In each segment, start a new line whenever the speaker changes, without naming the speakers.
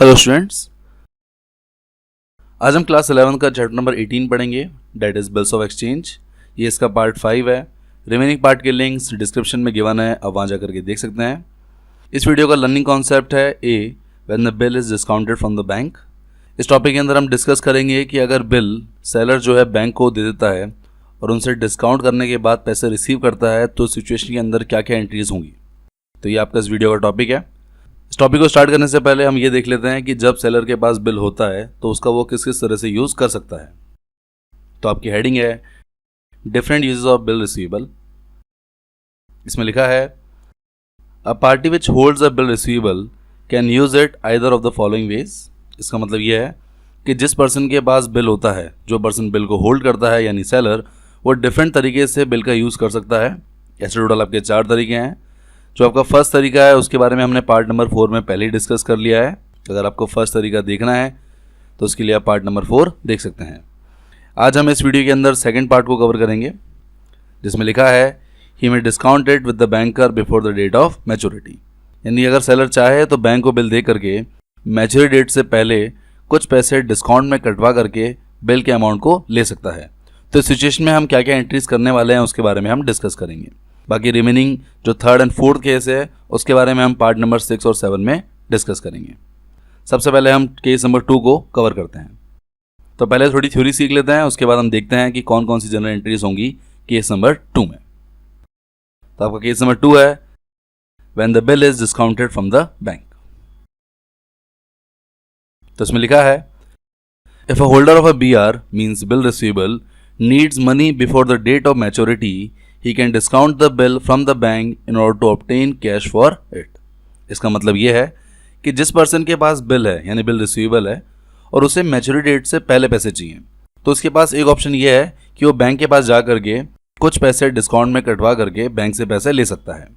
Hello students, आज हम class 11 का चैप्टर नंबर 18 पढ़ेंगे, that is bills of exchange. ये इसका पार्ट 5 है। रिमेनिंग पार्ट के लिंक्स डिस्क्रिप्शन में गिवन है, आप वहाँ जाकर के देख सकते हैं। इस वीडियो का लर्निंग कॉन्सेप्ट है A when the bill is discounted from the bank. इस टॉपिक के अंदर हम डिस्कस करेंगे कि अगर बिल सेलर जो है बैंक को दे देता है और उनसे डिस्काउंट करने के बाद पैसे रिसीव करता है तो सिचुएशन के अंदर क्या क्या एंट्रीज होंगी। तो ये आपका इस वीडियो का टॉपिक है। इस टॉपिक को स्टार्ट करने से पहले हम ये देख लेते हैं कि जब सेलर के पास बिल होता है तो उसका वो किस किस तरह से यूज़ कर सकता है। तो आपकी हेडिंग है different uses of bill receivable. इसमें लिखा है a party which holds a bill receivable can use it either of the following veg. इसका मतलब ये है कि जिस पर्सन के पास बिल होता है, जो पर्सन बिल को होल्ड करता है यानी सेलर, वो डिफरेंट तरीके से बिल का यूज़ कर सकता है। ऐसे टोटल आपके 4 तरीके हैं। जो आपका फर्स्ट तरीका है उसके बारे में हमने पार्ट नंबर 4 में पहले ही डिस्कस कर लिया है। अगर आपको फर्स्ट तरीका देखना है तो उसके लिए आप पार्ट नंबर 4 देख सकते हैं। आज हम इस वीडियो के अंदर सेकंड पार्ट को कवर करेंगे, जिसमें लिखा है he may discount it with the banker before the date of maturity. यानी अगर सेलर चाहे तो बैंक को बिल दे करके मैच्योरिटी डेट से पहले कुछ पैसे डिस्काउंट में कटवा करके बिल के अमाउंट को ले सकता है। तो इस सिचुएशन में हम क्या क्या एंट्रीज करने वाले हैं उसके बारे में हम डिस्कस करेंगे। बाकी रिमेनिंग जो थर्ड एंड फोर्थ केस है उसके बारे में हम पार्ट नंबर 6 और 7 में डिस्कस करेंगे। सबसे पहले हम केस नंबर 2 को कवर करते हैं। तो पहले थोड़ी थ्योरी सीख लेते हैं, उसके बाद हम देखते हैं कि कौन कौन सी जनरल एंट्रीज होंगी केस नंबर 2 में। तो आपका केस नंबर 2 है when the bill is discounted from the bank. तो इसमें लिखा है if a holder of a BR means bill receivable needs money before the date of maturity he can discount the bill from the bank in order to obtain cash for it। इसका मतलब ये है कि जिस person के पास bill है यानी bill receivable है और उसे मैच्योरिटी डेट से पहले पैसे चाहिए, तो उसके पास एक ऑप्शन ये है कि वो बैंक के पास जा करके कुछ पैसे डिस्काउंट में कटवा करके बैंक से पैसे ले सकता है।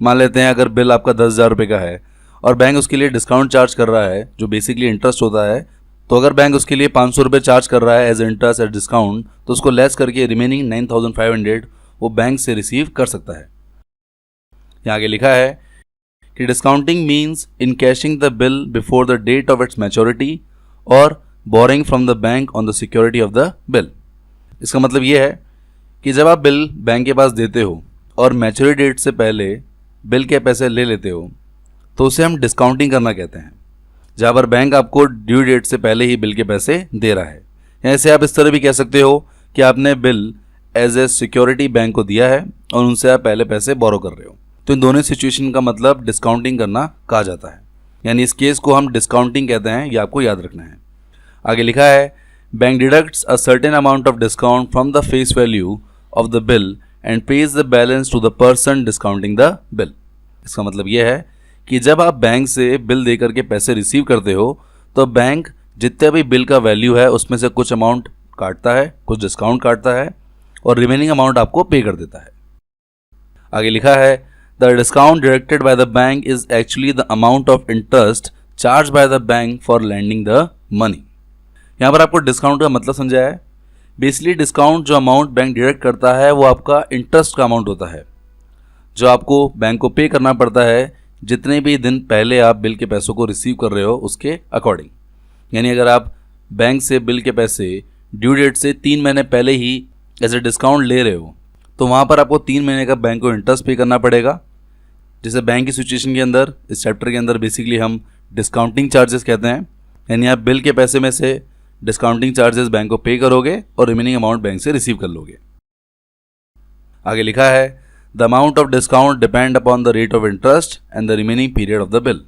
मान लेते हैं अगर बिल आपका 10,000 रुपये का है और बैंक उसके लिए डिस्काउंट चार्ज कर रहा है जो बेसिकली इंटरेस्ट होता है, तो अगर बैंक उसके लिए 500 रुपये चार्ज कर रहा है एज इंटरेस्ट एज डिस्काउंट, तो उसको लेस करके रिमेनिंग 9,500 वो बैंक से रिसीव कर सकता है। यहाँ आगे लिखा है कि discounting means in cashing the bill before the date of its maturity और borrowing from the bank on the security of the bill. इसका मतलब ये है कि जब आप बिल बैंक के पास देते हो और मैच्योरिटी डेट से पहले बिल के पैसे ले लेते हो तो उसे हम डिस्काउंटिंग करना कहते हैं, जहाँ पर बैंक आपको ड्यू डेट से पहले ही बिल के पैसे दे रहा है। ऐसे आप इस तरह भी कह सकते हो कि आपने bill as a security bank को दिया है और उनसे आप पहले पैसे बोरो कर रहे हो। तो इन दोनों सिचुएशन का मतलब डिस्काउंटिंग करना कहा जाता है, यानी इस केस को हम डिस्काउंटिंग कहते हैं, ये आपको याद रखना है। आगे लिखा है bank deducts a certain amount of discount from the face value of the bill and pays the balance to the person discounting the bill. इसका मतलब यह है कि जब आप बैंक से बिल दे करके पैसे रिसीव करते हो तो बैंक जितने भी बिल का वैल्यू है उसमें से कुछ अमाउंट काटता है, कुछ डिस्काउंट काटता है और रिमेनिंग अमाउंट आपको पे कर देता है। आगे लिखा है the discount directed by the bank is actually the amount of interest charge by the bank for lending the money. यहाँ पर आपको डिस्काउंट का मतलब समझा है। बेसिकली डिस्काउंट जो अमाउंट बैंक डायरेक्ट करता है वो आपका इंटरेस्ट का अमाउंट होता है जो आपको बैंक को पे करना पड़ता है जितने भी दिन पहले आप बिल के पैसों को रिसीव कर रहे हो उसके अकॉर्डिंग। यानी अगर आप बैंक से बिल के पैसे ड्यू डेट से 3 महीने पहले ही एज ए डिस्काउंट ले रहे हो तो वहाँ पर आपको 3 महीने का बैंक को इंटरेस्ट पे करना पड़ेगा, जिसे बैंक की सिचुएशन के अंदर इस चैप्टर के अंदर बेसिकली हम डिस्काउंटिंग चार्जेस कहते हैं। यानी आप बिल के पैसे में से डिस्काउंटिंग चार्जेस बैंक को पे करोगे और रिमेनिंग अमाउंट बैंक से रिसीव कर लोगे। आगे लिखा है the amount of discount depend upon the rate of interest and the remaining period of the bill.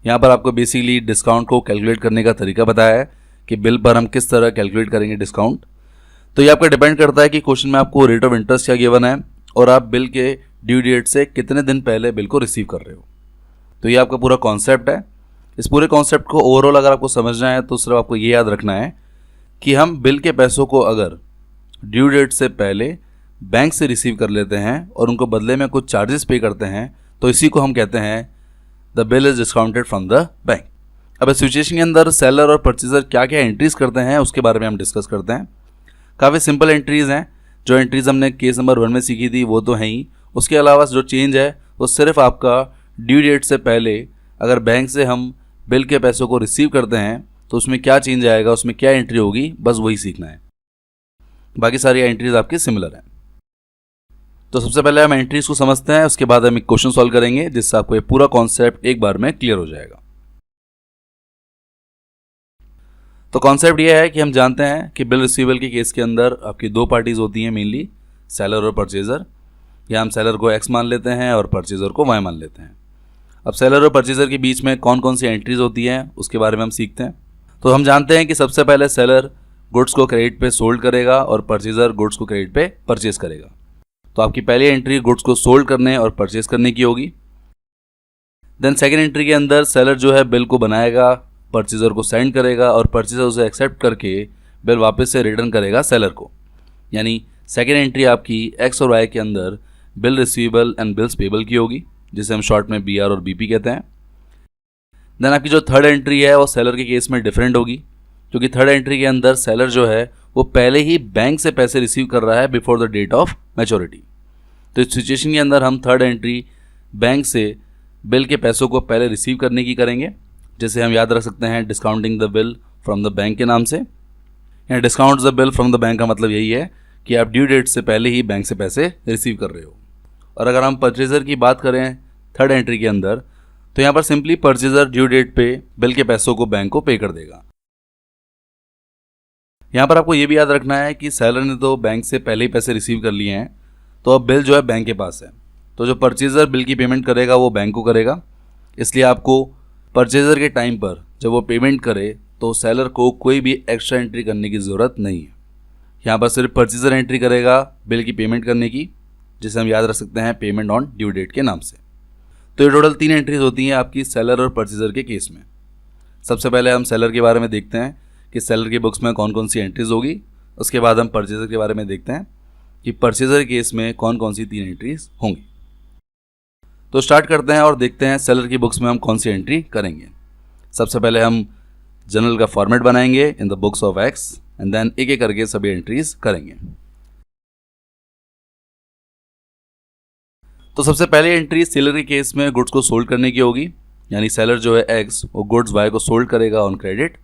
यहाँ पर आपको बेसिकली डिस्काउंट को कैलकुलेट करने का तरीका बताया है कि बिल पर हम किस तरह कैलकुलेट करेंगे डिस्काउंट। तो ये आपका डिपेंड करता है कि क्वेश्चन में आपको रेट ऑफ इंटरेस्ट क्या गिवन है और आप बिल के ड्यू डेट से कितने दिन पहले बिल को रिसीव कर रहे हो। तो ये आपका पूरा कॉन्सेप्ट है। इस पूरे कॉन्सेप्ट को ओवरऑल अगर आपको समझना है तो सिर्फ आपको ये याद रखना है कि हम बिल के पैसों को अगर ड्यू डेट से पहले बैंक से रिसीव कर लेते हैं और उनको बदले में कुछ चार्जेस पे करते हैं तो इसी को हम कहते हैं the bill is discounted from the bank. अब इस सिचुएशन के अंदर सेलर और परचेजर क्या क्या एंट्रीज करते हैं उसके बारे में हम डिस्कस करते हैं। काफ़ी सिंपल एंट्रीज़ हैं। जो एंट्रीज़ हमने केस नंबर 1 में सीखी थी वो तो हैं ही, उसके अलावा जो चेंज है वो सिर्फ आपका ड्यू डेट से पहले अगर बैंक से हम बिल के पैसों को रिसीव करते हैं तो उसमें क्या चेंज आएगा, उसमें क्या एंट्री होगी, बस वही सीखना है। बाकी सारी एंट्रीज आपकी सिमिलर हैं। तो सबसे पहले हम एंट्रीज को समझते हैं, उसके बाद हम एक क्वेश्चन सॉल्व करेंगे जिससे आपको ये पूरा कॉन्सेप्ट एक बार में क्लियर हो जाएगा। तो कॉन्सेप्ट ये है कि हम जानते हैं कि बिल रिसीवेबल के केस के अंदर आपकी दो पार्टीज होती हैं मेनली, सेलर और परचेज़र। या हम सेलर को एक्स मान लेते हैं और परचेज़र को वाई मान लेते हैं। अब सेलर और परचेज़र के बीच में कौन कौन सी एंट्रीज होती हैं उसके बारे में हम सीखते हैं। तो हम जानते हैं कि सबसे पहले सेलर गुड्स को क्रेडिट पे सोल्ड करेगा और परचेज़र गुड्स को क्रेडिट पे परचेज करेगा। तो आपकी पहली एंट्री गुड्स को सोल्ड करने और परचेज करने की होगी। देन सेकेंड एंट्री के अंदर सेलर जो है बिल को बनाएगा, परचेज़र को सेंड करेगा और परचेज़र उसे एक्सेप्ट करके बिल वापस से रिटर्न करेगा सेलर को। यानी सेकेंड एंट्री आपकी एक्स और वाई के अंदर bill receivable and bills payable की होगी, जिसे हम शॉर्ट में BR और BP कहते हैं। देन आपकी जो थर्ड एंट्री है वो सेलर के केस में डिफरेंट होगी, क्योंकि थर्ड एंट्री के अंदर सेलर जो है वो पहले ही बैंक से पैसे रिसीव कर रहा है before the date of maturity. तो इस सिचुएशन के अंदर हम थर्ड एंट्री बैंक से बिल के पैसों को पहले रिसीव करने की करेंगे, जैसे हम याद रख सकते हैं discounting the bill from the bank के नाम से। या discount the bill from the bank का मतलब यही है कि आप ड्यू डेट से पहले ही बैंक से पैसे रिसीव कर रहे हो। और अगर हम परचेज़र की बात करें थर्ड एंट्री के अंदर, तो यहाँ पर सिंपली परचेज़र ड्यू डेट पे बिल के पैसों को बैंक को पे कर देगा। यहाँ पर आपको ये भी याद रखना है कि सेलर ने तो बैंक से पहले ही पैसे रिसीव कर लिए हैं, तो अब बिल जो है बैंक के पास है, तो जो परचेज़र बिल की पेमेंट करेगा वो बैंक को करेगा। इसलिए आपको परचेज़र के टाइम पर जब वो पेमेंट करे तो सेलर को कोई भी एक्स्ट्रा एंट्री करने की ज़रूरत नहीं है। यहाँ पर सिर्फ परचेज़र एंट्री करेगा बिल की पेमेंट करने की, जिसे हम याद रख सकते हैं पेमेंट ऑन ड्यू डेट के नाम से। तो ये टोटल 3 एंट्रीज होती हैं आपकी सेलर और परचेज़र के केस में। सबसे पहले हम सेलर के बारे में देखते हैं कि सेलर की बुक्स में कौन कौन सी एंट्रीज होगी। उसके बाद हम परचेज़र के बारे में देखते हैं कि परचेज़र के केस में कौन कौन सी 3 एंट्रीज होंगी। तो स्टार्ट करते हैं और देखते हैं सेलर की बुक्स में हम कौन सी एंट्री करेंगे। सबसे पहले हम जर्नल का फॉर्मेट बनाएंगे in the books of X and then एक एक करके सभी एंट्रीज करेंगे। तो सबसे पहले एंट्री सेलर के केस में गुड्स को सोल्ड करने की होगी, यानी सेलर जो है एक्स वो गुड्स वाई को सोल्ड करेगा ऑन क्रेडिट।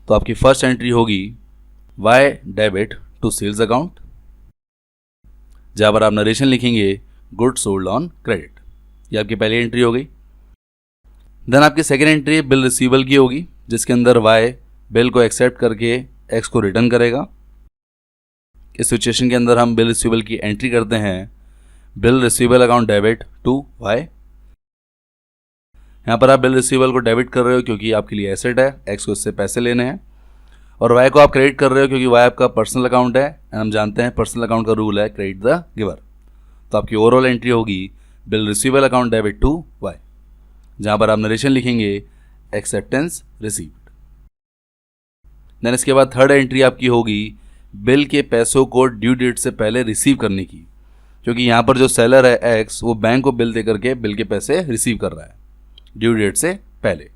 तो आपकी फर्स्ट एंट्री होगी Y debit to sales account, जहाँ पर आप नरेशन लिखेंगे गुड्स सोल्ड ऑन क्रेडिट। ये आपकी पहली एंट्री हो गई। देन आपकी सेकेंड एंट्री बिल रिसीवेबल की होगी, जिसके अंदर वाई बिल को एक्सेप्ट करके एक्स को रिटर्न करेगा। इस सिचुएशन के अंदर हम बिल रिसीवेबल की एंट्री करते हैं bill receivable account debit to Y. यहाँ पर आप बिल रिसीवेबल को डेबिट कर रहे हो क्योंकि आपके लिए एसेट है, एक्स को इससे पैसे लेने हैं, और वाई को आप क्रेडिट कर रहे हो क्योंकि वाई आपका पर्सनल अकाउंट है। हम जानते हैं पर्सनल अकाउंट का रूल है क्रेडिट द गिवर। तो आपकी ओवरऑल एंट्री होगी bill receivable account debit to Y, जहाँ पर आप नरेशन लिखेंगे एक्सेप्टेंस रिसीव्ड। देन इसके बाद थर्ड एंट्री आपकी होगी बिल के पैसों को ड्यू डेट से पहले रिसीव करने की, क्योंकि यहाँ पर जो सेलर है एक्स वो बैंक को बिल दे करके बिल के पैसे रिसीव कर रहा है ड्यू डेट से पहले।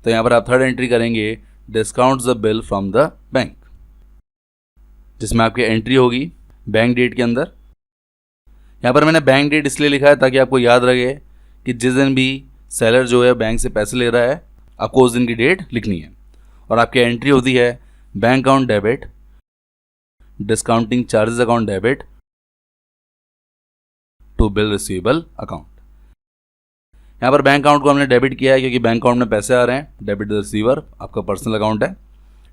तो यहाँ पर आप थर्ड एंट्री करेंगे discount the bill from the bank, जिसमें आपकी एंट्री होगी बैंक डेट के अंदर। यहाँ पर मैंने बैंक डेट इसलिए लिखा है ताकि आपको याद रहे कि जिस दिन भी सेलर जो है बैंक से पैसे ले रहा है आपको उस दिन की डेट लिखनी है। और आपकी एंट्री होती है bank account debit discounting charges account debit to bill receivable account. यहाँ पर बैंक अकाउंट को हमने डेबिट किया है क्योंकि बैंक अकाउंट में पैसे आ रहे हैं, डेबिट द रिसीवर आपका पर्सनल अकाउंट है।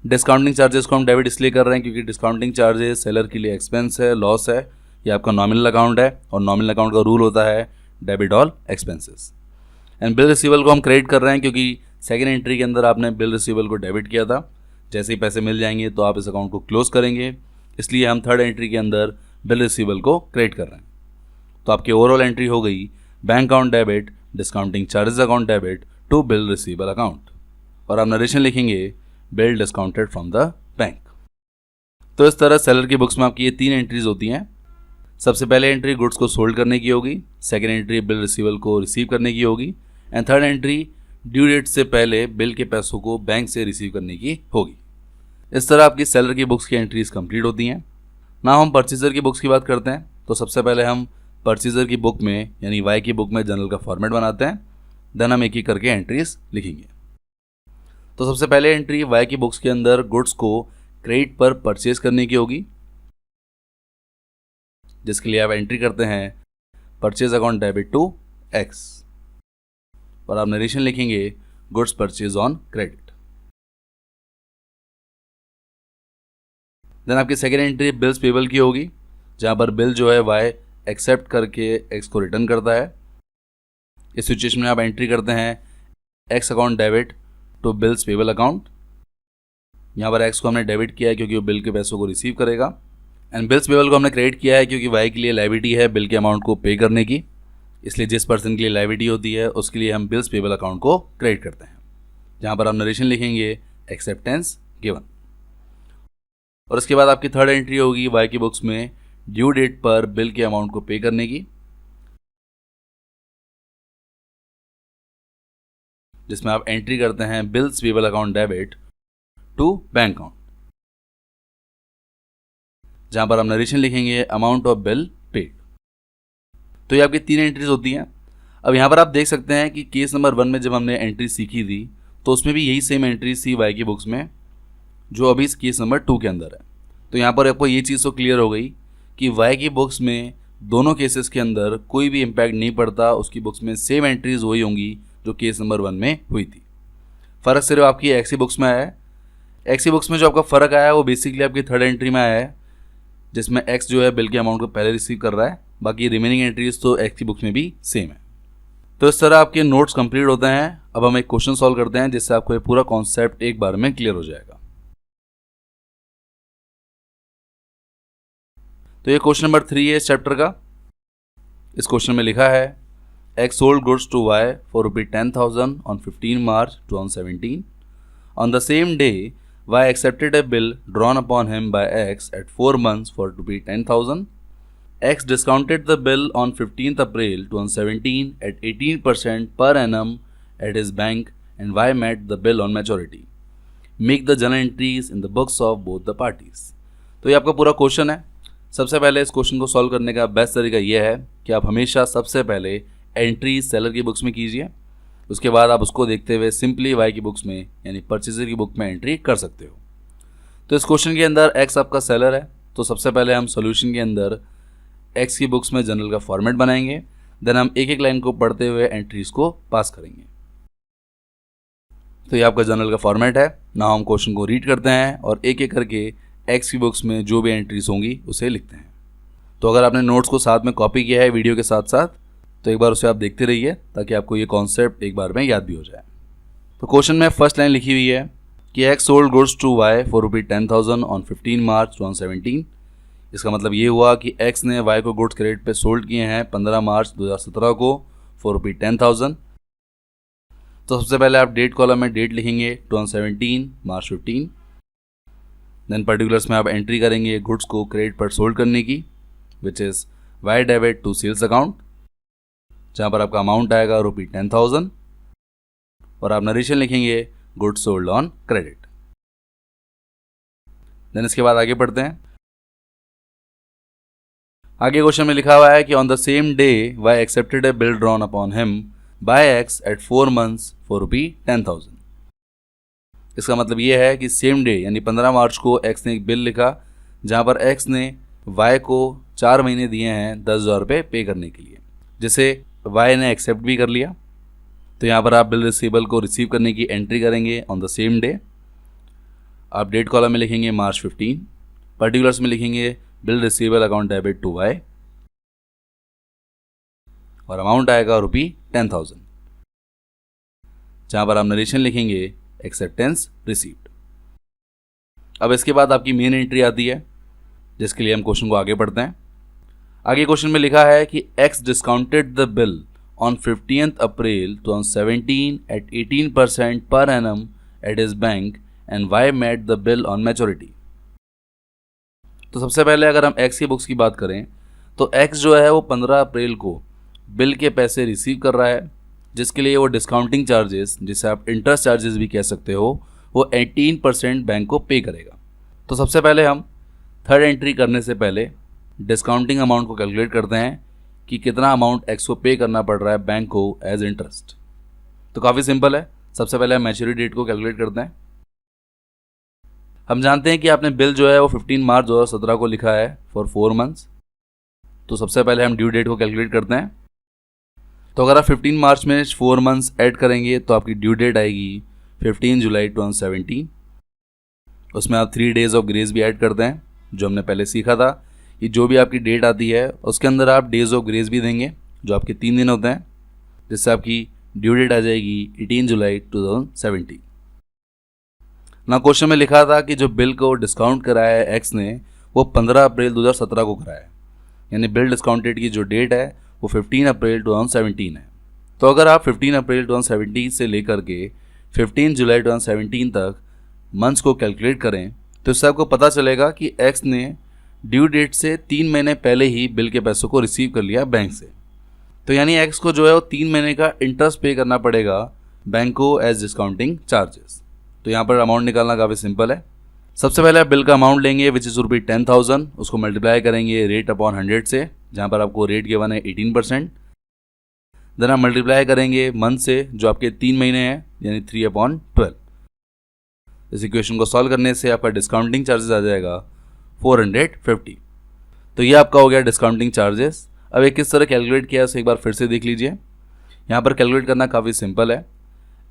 डिस्काउंटिंग चार्जेस को हम डेबिट इसलिए कर रहे हैं क्योंकि डिस्काउंटिंग चार्जेस सेलर के लिए एक्सपेंस है, लॉस है, ये आपका नॉमिनल अकाउंट है और नॉमिनल अकाउंट का रूल होता है debit all expenses. And bill receivable को हम क्रेडिट कर रहे हैं क्योंकि सेकेंड एंट्री के अंदर आपने बिल रिसीवेबल को डेबिट किया था। जैसे ही पैसे मिल जाएंगे तो आप इस अकाउंट को क्लोज करेंगे, इसलिए हम थर्ड एंट्री के अंदर बिल रिसीवेबल को क्रेडिट कर रहे हैं। तो आपकी ओवरऑल एंट्री हो गई bank account debit discounting charges account debit to bill receivable account, और आप नरेशन लिखेंगे bill discounted from the bank. तो इस तरह सेलर की बुक्स में आपकी ये 3 एंट्रीज होती हैं। सबसे पहले एंट्री गुड्स को सोल्ड करने की होगी, सेकेंड एंट्री बिल रिसीवेबल को रिसीव करने की होगी, and third entry due date से पहले बिल के पैसों को बैंक से रिसीव करने की होगी। इस तरह आपकी सेलर की बुक्स की एंट्रीज कंप्लीट होती हैं। ना हम परचेजर की बुक्स की बात करते हैं, तो सबसे पहले हम परचेजर की बुक में यानी वाई की बुक में जर्नल का फॉर्मेट बनाते हैं, देन हम एक एक करके एंट्रीज लिखेंगे। तो सबसे पहले एंट्री वाई की बुक्स के अंदर गुड्स को क्रेडिट पर परचेज करने की होगी, जिसके लिए आप एंट्री करते हैं purchase account debit to X और आप नरेशन लिखेंगे goods purchase on credit. Then आपकी सेकेंड एंट्री बिल्स पेबल की होगी, जहां पर बिल जो है वाई एक्सेप्ट करके एक्स को रिटर्न करता है। इस सिचुएशन में आप एंट्री करते हैं X account debit to bills payable account. यहाँ पर एक्स को हमने डेबिट किया है क्योंकि वो बिल के पैसों को रिसीव करेगा, एंड बिल्स पेबल को हमने क्रेडिट किया है क्योंकि वाई के लिए लायबिलिटी है बिल के अमाउंट को पे करने की, इसलिए जिस पर्सन के लिए लायबिलिटी होती है उसके लिए हम बिल्स पेबल अकाउंट को क्रेडिट करते हैं। जहाँ पर हम नरेशन लिखेंगे एक्सेप्टेंस गिवन। और उसके बाद आपकी थर्ड एंट्री होगी वाई की बुक्स में ड्यू डेट पर बिल के अमाउंट को पे करने की, जिसमें आप एंट्री करते हैं bills payable account debit to bank account, जहां पर हम नरेशन लिखेंगे अमाउंट ऑफ बिल पेड। तो ये आपकी 3 एंट्रीज होती हैं। अब यहाँ पर आप देख सकते हैं कि केस नंबर 1 में जब हमने एंट्री सीखी थी तो उसमें भी यही सेम एंट्री थी वाई की बुक्स में जो अभी इस केस नंबर 2 के अंदर है। तो यहाँ पर आपको ये चीज़ तो क्लियर हो गई कि वाई की बुक्स में दोनों केसेस के अंदर कोई भी इम्पैक्ट नहीं पड़ता, उसकी बुक्स में सेम एंट्रीज वही होंगी जो केस नंबर 1 में हुई थी। फ़र्क सिर्फ आपकी एक्सी बुक्स में आया है। एक्सी बुक्स में जो आपका फ़र्क आया है वो बेसिकली आपकी थर्ड एंट्री में आया है, जिसमें एक्स जो है बिल के अमाउंट को पहले रिसीव कर रहा है, बाकी रिमेनिंग एंट्रीज तो एक्सी बुक्स में भी सेम है। तो इस तरह आपके नोट्स कंप्लीट होते हैं। अब हम एक क्वेश्चन सॉल्व करते हैं जिससे आपको ये पूरा कॉन्सेप्ट एक बार में क्लियर हो जाएगा। तो ये क्वेश्चन नंबर 3 है इस चैप्टर का। इस क्वेश्चन में लिखा है X sold goods to Y for ₹10,000 on 15 March 2017. On the same day, Y accepted a bill drawn upon him by X at 4 months for ₹10,000. X discounted the bill on 15th April 2017 at 18% per annum at his bank and Y met the bill on maturity. Make the journal entries in the books of both the parties. तो ये आपका पूरा question है। सबसे पहले इस question को solve करने का बेस्ट तरीका ये है कि आप हमेशा सबसे पहले एंट्री सेलर की बुक्स में कीजिए, उसके बाद आप उसको देखते हुए सिंपली वाई की बुक्स में यानी परचेजर की बुक में एंट्री कर सकते हो। तो इस क्वेश्चन के अंदर एक्स आपका सेलर है, तो सबसे पहले हम सॉल्यूशन के अंदर एक्स की बुक्स में जनरल का फॉर्मेट बनाएंगे, देन हम एक एक लाइन को पढ़ते हुए एंट्रीज को पास करेंगे। तो ये आपका जनरल का फॉर्मेट है। ना हम क्वेश्चन को रीड करते हैं और एक एक करके एक्स की बुक्स में जो भी एंट्रीज होंगी उसे लिखते हैं। तो अगर आपने नोट्स को साथ में कॉपी किया है वीडियो के साथ साथ तो एक बार उसे आप देखते रहिए ताकि आपको ये कॉन्सेप्ट एक बार में याद भी हो जाए। तो क्वेश्चन में फर्स्ट लाइन लिखी हुई है कि X sold goods to Y for ₹10,000 on 15 March 2017। इसका मतलब ये हुआ कि एक्स ने वाई को गुड्स क्रेडिट पे सोल्ड किए हैं 15 मार्च 2017 को फॉर ₹10,000। तो सबसे पहले आप डेट कॉलम में डेट लिखेंगे 2017 मार्च 15, देन पर्टिकुलर्स में आप एंट्री करेंगे गुड्स को क्रेडिट पर सोल्ड करने की, which is Y debit to sales account, जहाँ पर आपका अमाउंट आएगा ₹10,000 और आप नरेशन लिखेंगे goods sold on credit. Then इसके बाद आगे पढ़ते हैं। आगे क्वेश्चन में लिखा हुआ है कि on the same day Y accepted a bill drawn upon him by X at 4 months for ₹10,000। इसका मतलब ये है कि सेम डे यानी 15 मार्च को एक्स ने एक बिल लिखा जहाँ पर एक्स ने वाई को 4 महीने दिए हैं 10,000 रुपये पे करने के लिए, जिसे वाई ने एक्सेप्ट भी कर लिया। तो यहाँ पर आप बिल रिसीवेबल को रिसीव करने की एंट्री करेंगे ऑन द सेम डे। आप डेट कॉलम में लिखेंगे मार्च 15, पर्टिकुलर्स में लिखेंगे bill receivable account debit to Y और अमाउंट आएगा ₹10,000, जहाँ पर आप नरेशन लिखेंगे एक्सेप्टेंस रिसीव्ड। अब इसके बाद आपकी मेन एंट्री आती है जिसके लिए हम क्वेश्चन को आगे पढ़ते हैं। आगे क्वेश्चन में लिखा है कि x discounted the bill on 15th April 2017 at 18% पर annum at his bank and Y met the bill on maturity। तो सबसे पहले अगर हम एक्स की बुक्स की बात करें तो एक्स जो है वो 15 अप्रैल को बिल के पैसे रिसीव कर रहा है, जिसके लिए वो डिस्काउंटिंग चार्जेस, जिसे आप इंटरेस्ट चार्जेस भी कह सकते हो, वो 18% बैंक को पे करेगा। तो सबसे पहले हम थर्ड एंट्री करने से पहले डिस्काउंटिंग अमाउंट को कैलकुलेट करते हैं कि कितना अमाउंट एक्स को पे करना पड़ रहा है बैंक को एज इंटरेस्ट। तो काफ़ी सिंपल है, सबसे पहले हम मैच्योरिटी डेट को कैलकुलेट करते हैं। हम जानते हैं कि आपने बिल जो है वो 15 मार्च 2017 को लिखा है फॉर 4 मंथ्स। तो सबसे पहले हम ड्यू डेट को कैलकुलेट करते हैं। तो अगर आप 15 मार्च में 4 मंथ्स ऐड करेंगे तो आपकी ड्यू डेट आएगी 15 जुलाई 2017। उसमें आप 3 डेज ऑफ ग्रेस भी ऐड करते हैं, जो हमने पहले सीखा था कि जो भी आपकी डेट आती है उसके अंदर आप डेज ऑफ ग्रेस भी देंगे, जो आपके 3 दिन होते हैं, जिससे आपकी ड्यू डेट आ जाएगी 18 जुलाई 2017। ना क्वेश्चन में लिखा था कि जो बिल को डिस्काउंट कराया है एक्स ने वो 15 अप्रैल 2017 को कराया है, यानी बिल डिस्काउंटेड की जो डेट है वो 15 अप्रैल 2017 है। तो अगर आप 15 अप्रैल 2017 से लेकर के 15 जुलाई 2017 तक मंथ्स को कैलकुलेट करें तो इससे आपको पता चलेगा कि एक्स ने ड्यू डेट से 3 महीने पहले ही बिल के पैसों को रिसीव कर लिया बैंक से। तो यानी एक्स को जो है वो 3 महीने का इंटरेस्ट पे करना पड़ेगा बैंक को एज डिस्काउंटिंग चार्जेस। तो यहाँ पर अमाउंट निकालना काफ़ी सिंपल है। सबसे पहले आप बिल का अमाउंट लेंगे विच इज़ रुपी 10,000, उसको मल्टीप्लाई करेंगे रेट अपॉन 100 से, जहाँ पर आपको रेट गिवन है 18%। देन आप मल्टीप्लाई करेंगे मंथ से, जो आपके 3 महीने हैं, यानी 3/12। इस इक्वेशन को सॉल्व करने से आपका डिस्काउंटिंग चार्जेस आ जाएगा 450। तो ये आपका हो गया डिस्काउंटिंग चार्जेस। अब ये किस तरह कैलकुलेट किया है एक बार फिर से देख लीजिए। यहाँ पर कैलकुलेट करना काफ़ी सिंपल है।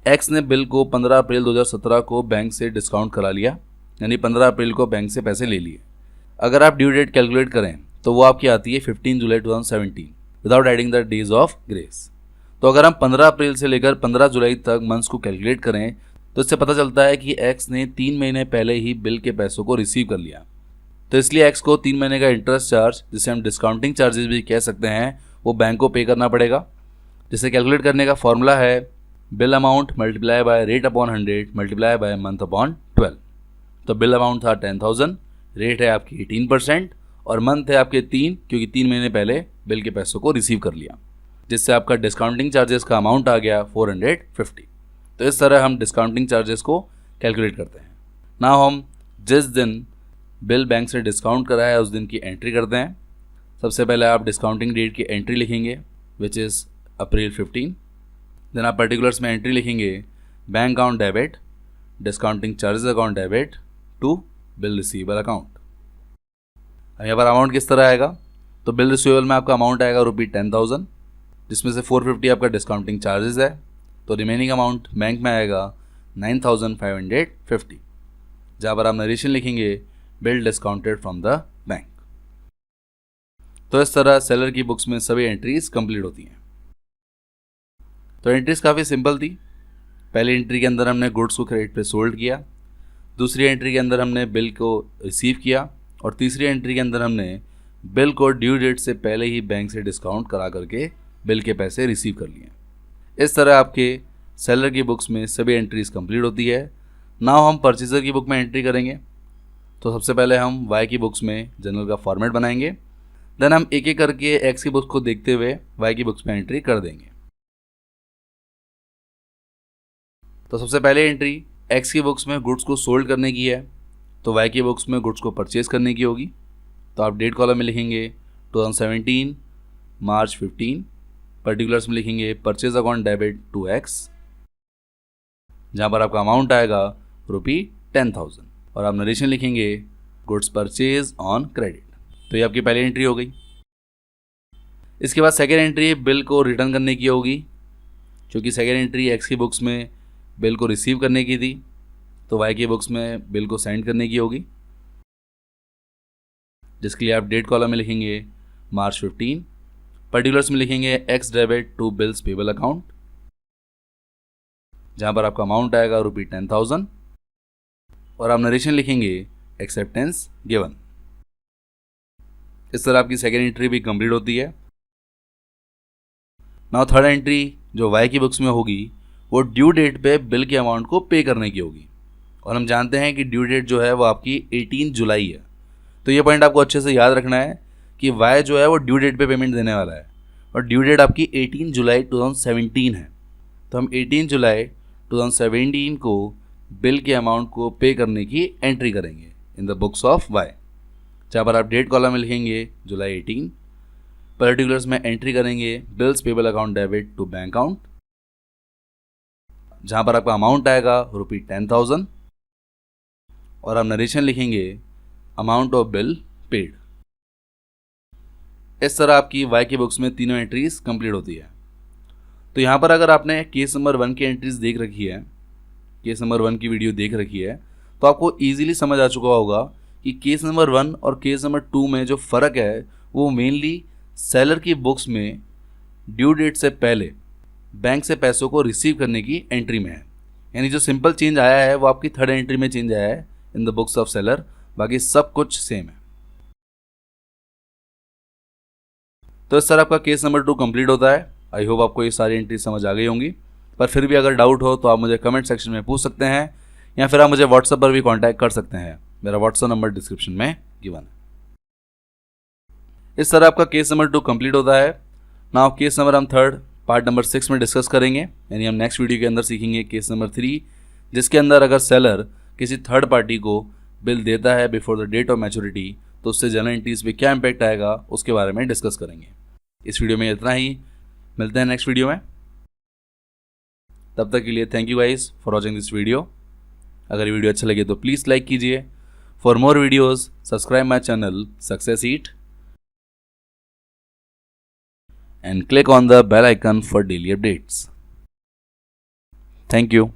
एक्स ने बिल को 15 अप्रैल 2017 को बैंक से डिस्काउंट करा लिया, यानी 15 अप्रैल को बैंक से पैसे ले लिए। अगर आप ड्यू डेट कैलकुलेट करें तो वो आपकी आती है 15 जुलाई 2017 without adding the days of grace. तो अगर हम 15 अप्रैल से लेकर 15 जुलाई तक मंथ्स को कैलकुलेट करें तो इससे पता चलता है कि एक्स ने 3 महीने पहले ही बिल के पैसों को रिसीव कर लिया। तो इसलिए एक्स को 3 महीने का इंटरेस्ट चार्ज, जिसे हम डिस्काउंटिंग चार्जेस भी कह सकते हैं, वो बैंक को पे करना पड़ेगा। जिसे कैलकुलेट करने का फॉर्मूला है bill amount multiply by rate upon 100 multiply by month upon 12। तो बिल अमाउंट था 10,000, रेट है आपकी 18% और मंथ है आपके 3, क्योंकि 3 महीने पहले बिल के पैसों को रिसीव कर लिया, जिससे आपका डिस्काउंटिंग चार्जेस का अमाउंट आ गया 450। तो इस तरह हम डिस्काउंटिंग चार्जेस को कैलकुलेट करते हैं। ना हम जिस दिन बिल बैंक से डिस्काउंट कराया है उस दिन की एंट्री करते हैं। सबसे पहले आप डिस्काउंटिंग डेट की एंट्री लिखेंगे विच इज़ अप्रैल 15। देन आप पर्टिकुलर्स में एंट्री लिखेंगे bank account debit discounting charges account debit to bill receivable account. अब यहाँ पर अमाउंट किस तरह आएगा, तो बिल रिसीवेबल में आपका अमाउंट आएगा रुपी 10,000, जिसमें से 450 आपका डिस्काउंटिंग चार्जेस है। तो रिमेनिंग अमाउंट बैंक में आएगा 9,550, जहाँ पर आप नरेशन लिखेंगे bill discounted from the bank. तो इस तरह सेलर की बुक्स में सभी एंट्रीज कंप्लीट होती हैं। तो एंट्रीज काफ़ी सिंपल थी। पहली एंट्री के अंदर हमने गुड्स को क्रेडिट पे सोल्ड किया, दूसरी एंट्री के अंदर हमने बिल को रिसीव किया और तीसरी एंट्री के अंदर हमने बिल को ड्यू डेट से पहले ही बैंक से डिस्काउंट करा करके बिल के पैसे रिसीव कर लिए। इस तरह आपके सेलर की बुक्स में सभी एंट्रीज कंप्लीट होती है। नाउ हम परचेजर की बुक में एंट्री करेंगे। तो सबसे पहले हम वाई की बुक्स में जनरल का फॉर्मेट बनाएंगे, देन हम एक एक करके एक्स की बुक्स को देखते हुए वाई की बुक्स में एंट्री कर देंगे। तो सबसे पहले एंट्री एक्स की बुक्स में गुड्स को सोल्ड करने की है, तो वाई की बुक्स में गुड्स को परचेज करने की होगी। तो आप डेट कॉलम में लिखेंगे 2017 मार्च 15, पर्टिकुलर्स में लिखेंगे purchase account debit to X, जहाँ पर आपका अमाउंट आएगा रुपी 10,000 और आप नरेशन लिखेंगे गुड्स परचेज ऑन क्रेडिट। तो ये आपकी पहली एंट्री हो गई। इसके बाद सेकेंड एंट्री बिल को रिटर्न करने की होगी, क्योंकि सेकेंड एंट्री एक्स की बुक्स में बिल को रिसीव करने की थी, तो वाई की बुक्स में बिल को सेंड करने की होगी, जिसके लिए आप डेट कॉलम में लिखेंगे मार्च 15, पर्टिकुलर्स में लिखेंगे X debit to bills payable account, जहाँ पर आपका अमाउंट आएगा रुपी 10,000 और आप नरेशन लिखेंगे एक्सेप्टेंस गिवन। इस तरह आपकी सेकेंड एंट्री भी कंप्लीट होती है। नाउ थर्ड एंट्री जो वाई की बुक्स में होगी वो ड्यू डेट पे बिल के अमाउंट को पे करने की होगी, और हम जानते हैं कि ड्यू डेट जो है वो आपकी 18 जुलाई है। तो ये पॉइंट आपको अच्छे से याद रखना है कि वाई जो है वो ड्यू डेट पे पेमेंट देने वाला है और ड्यू डेट आपकी 18 जुलाई 2017 है। तो हम 18 जुलाई 2017 को बिल के अमाउंट को पे करने की एंट्री करेंगे in the books of Y, जहाँ पर आप डेट कॉलम में लिखेंगे जुलाई 18, पर्टिकुलर्स में एंट्री करेंगे bills payable account debit to bank account, जहाँ पर आपका अमाउंट आएगा ₹10,000 और आप नरेशन लिखेंगे अमाउंट ऑफ बिल पेड। इस तरह आपकी वाई की बुक्स में तीनों एंट्रीज कंप्लीट होती है। तो यहाँ पर अगर आपने केस नंबर 1 की एंट्रीज देख रखी है, केस नंबर 1 की वीडियो देख रखी है, तो आपको ईजिली समझ आ चुका होगा कि केस नंबर 1 और केस नंबर 2 में जो फ़र्क है वो मेनली सेलर की बुक्स में ड्यू डेट से पहले बैंक से पैसों को रिसीव करने की एंट्री में है। यानी जो सिंपल चेंज आया है वो आपकी थर्ड एंट्री में चेंज आया है इन द बुक्स ऑफ सेलर, बाकी सब कुछ सेम है। तो इस तरह आपका केस नंबर 2 कंप्लीट होता है। आई होप आपको ये सारी एंट्री समझ आ गई होंगी, पर फिर भी अगर डाउट हो तो आप मुझे कमेंट सेक्शन में पूछ सकते हैं या फिर आप मुझे व्हाट्सएप पर भी कांटेक्ट कर सकते हैं। मेरा व्हाट्सएप नंबर डिस्क्रिप्शन में गिवन है। इस तरह आपका केस नंबर 2 कंप्लीट होता है। नाउ केस नंबर हम थर्ड पार्ट नंबर 6 में डिस्कस करेंगे, यानी हम नेक्स्ट वीडियो के अंदर सीखेंगे केस नंबर 3, जिसके अंदर अगर सेलर किसी थर्ड पार्टी को बिल देता है before the date of maturity तो उससे जनरल एंट्रीज पे क्या इंपैक्ट आएगा उसके बारे में डिस्कस करेंगे। इस वीडियो में इतना ही, मिलते हैं नेक्स्ट वीडियो में। तब तक के लिए thank you guys for watching this video. अगर वीडियो अच्छा लगे तो प्लीज़ लाइक कीजिए। For more videos subscribe my channel success eat and click on the bell icon for daily updates. Thank you.